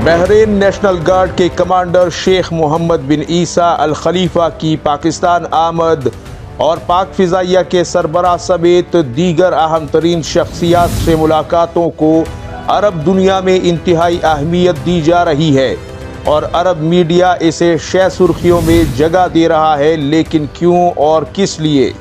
Bahrain national guard के commander Sheikh Mohammad बिन ईसा अल खलीफा की पाकिस्तान आमद और पाक फिजाइया के सरबराह समेत दीगर अहम तरीन शख्सियात से मुलाकातों को अरब दुनिया में इंतहाई अहमियत दी जा रही है और अरब मीडिया इसे शह सुर्खियों में जगह दे रहा है। लेकिन क्यों और किस लिए?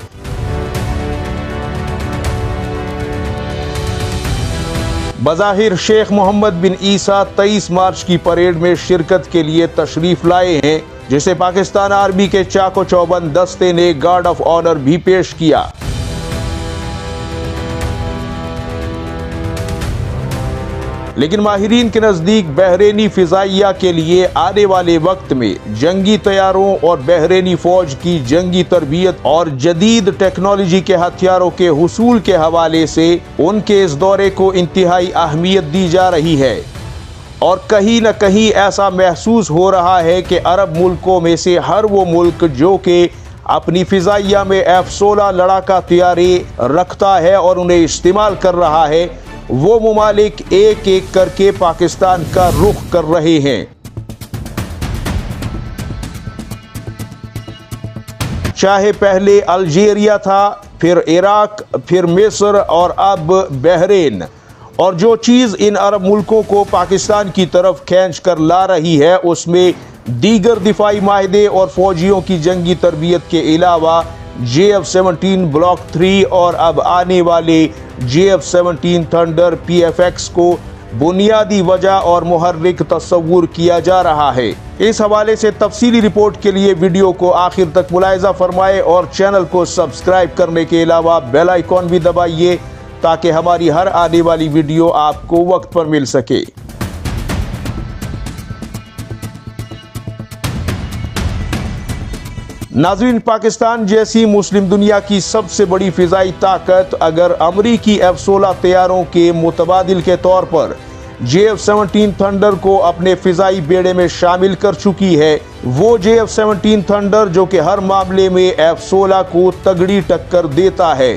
बज़ाहिर शेख मोहम्मद बिन ईसा 23 मार्च की परेड में शिरकत के लिए तशरीफ लाए हैं, जिसे पाकिस्तान आर्मी के चाको चौबंद दस्ते ने गार्ड ऑफ ऑनर भी पेश किया। लेकिन माहिरीन के नज़दीक बहरीनी फिजाइया के लिए आने वाले वक्त में जंगी तैयारों और बहरीनी फौज की जंगी तरबियत और जदीद टेक्नोलॉजी के हथियारों के हुसूल के हवाले से उनके इस दौरे को इंतहाई अहमियत दी जा रही है। और कहीं न कहीं ऐसा महसूस हो रहा है कि अरब मुल्कों में से हर वो मुल्क जो कि अपनी फिजाइया में F-16 लड़ाका तैयारी रखता है और उन्हें इस्तेमाल कर रहा है, वो मुमालिक एक एक करके पाकिस्तान का रुख कर रहे हैं। चाहे पहले अल्जीरिया था, फिर इराक, फिर मिस्र और अब बहरीन। और जो चीज़ इन अरब मुल्कों को पाकिस्तान की तरफ खींच कर ला रही है, उसमें दीगर दिफाई माहदे और फौजियों की जंगी तरबियत के अलावा JF-17 ब्लॉक 3 और अब आने वाले JF-17 थंडर PFX को बुनियादी वजह और मुहर्रिक तस्वुर किया जा रहा है। इस हवाले से तफसीली रिपोर्ट के लिए वीडियो को आखिर तक मुलाहिजा फरमाएं और चैनल को सब्सक्राइब करने के अलावा बेल आइकॉन भी दबाइए ताकि हमारी हर आने वाली वीडियो आपको वक्त पर मिल सके। नाज़रीन, पाकिस्तान जैसी मुस्लिम दुनिया की सबसे बड़ी फिजाई ताकत अगर अमरीकी F-16 तैयारों के मुतबादिल के तौर पर JF-17 थंडर को अपने फिजाई बेड़े में शामिल कर चुकी है, वो JF-17 थंडर जो कि हर मामले में F-16 को तगड़ी टक्कर देता है,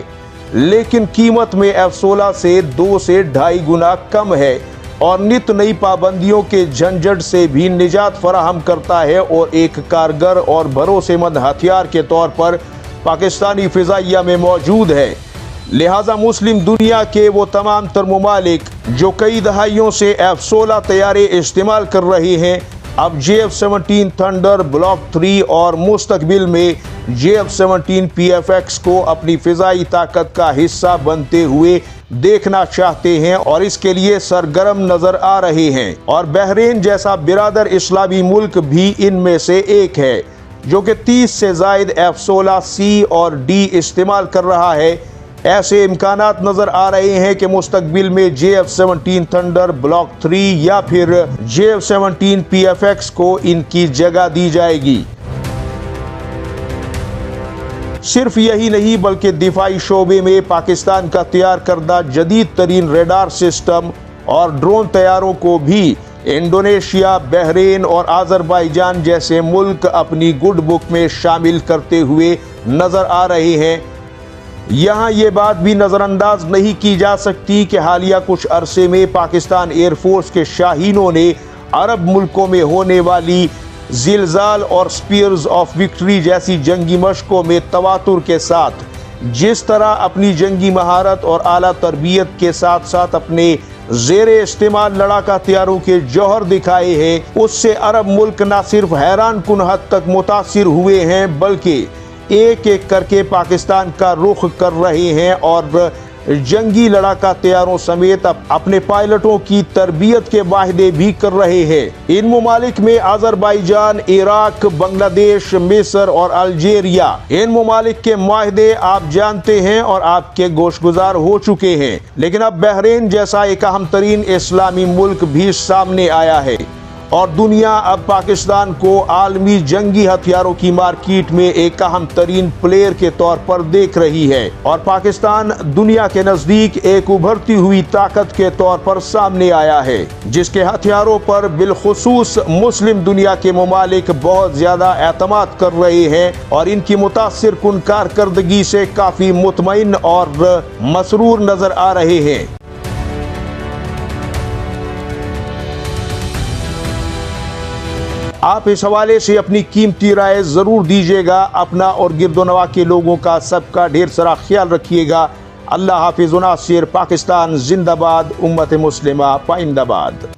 लेकिन कीमत में F-16 से 2 से 2.5 गुना कम है और नित नई पाबंदियों के झंझट से भी निजात फराहम करता है और एक कारगर और भरोसेमंद हथियार के तौर पर पाकिस्तानी फिजाइया में मौजूद है। लिहाजा मुस्लिम दुनिया के वो तमाम तर मुमालिक जो कई दहाइयों से F-16 तैयारे इस्तेमाल कर रहे हैं, अब JF-17 थंडर ब्लॉक 3 और मुस्तकबिल में JF-17 PFX को अपनी फिजाई ताकत का हिस्सा बनते हुए देखना चाहते हैं और इसके लिए सरगर्म नजर आ रहे हैं। और बहरीन जैसा बिरादर इस्लामी मुल्क भी इनमें से एक है जो कि 30 से जायद F-16 C और D इस्तेमाल कर रहा है। ऐसे इम्कानात नजर आ रहे हैं कि मुस्तकबिल में JF-17 थंडर ब्लॉक 3 या फिर JF-17 PFX को इनकी जगह दी जाएगी। सिर्फ यही नहीं बल्कि दिफाई शोबे में पाकिस्तान का तैयार करदा जदीद तरीन रेडार सिस्टम और ड्रोन तैयारों को भी इंडोनेशिया, बहरीन और आज़रबाईजान जैसे मुल्क अपनी गुड बुक में शामिल करते हुए नजर आ रहे हैं। यहाँ ये बात भी नज़रअंदाज नहीं की जा सकती कि हालिया कुछ अरसे में पाकिस्तान एयरफोर्स के शाहीनों ने अरब मुल्कों में होने वाली जिलजाल और स्पीयर्स ऑफ विक्ट्री जैसी जंगी मशकों में तवातुर के साथ जिस तरह अपनी जंगी महारत और आला तरबियत के साथ साथ अपने ज़ेरे इस्तेमाल लड़ाका हथियारों के जौहर दिखाए हैं, उससे अरब मुल्क न सिर्फ हैरान कुन हद तक मुतासिर हुए हैं बल्कि एक एक करके पाकिस्तान का रुख कर रहे हैं और जंगी लड़ाका तैयारों समेत अपने पायलटों की तरबियत के वाहिदे भी कर रहे हैं। इन मुमालिक में आज़रबाईजान, इराक, बांग्लादेश, मिस्र और अल्जीरिया, इन मुमालिक के माहिदे आप जानते हैं और आपके गोशगुजार हो चुके हैं। लेकिन अब बहरीन जैसा एक अहम तरीन इस्लामी मुल्क भी सामने आया है और दुनिया अब पाकिस्तान को आलमी जंगी हथियारों की मार्केट में एक अहम तरीन प्लेयर के तौर पर देख रही है और पाकिस्तान दुनिया के नजदीक एक उभरती हुई ताकत के तौर पर सामने आया है, जिसके हथियारों पर बिलखुसूस मुस्लिम दुनिया के ममालिक बहुत ज्यादा एतमाद कर रहे हैं और इनकी मुतासिर कुन कारकर्दगी से काफी मुतमईन और मसरूर नजर आ रहे हैं। आप इस हवाले से अपनी कीमती राय जरूर दीजिएगा। अपना और गिरदोनवा के लोगों का सबका ढेर सारा ख्याल रखिएगा। अल्लाह हाफिज़। नासिर पाकिस्तान जिंदाबाद, उम्मत मुस्लिमा पाइंदाबाद।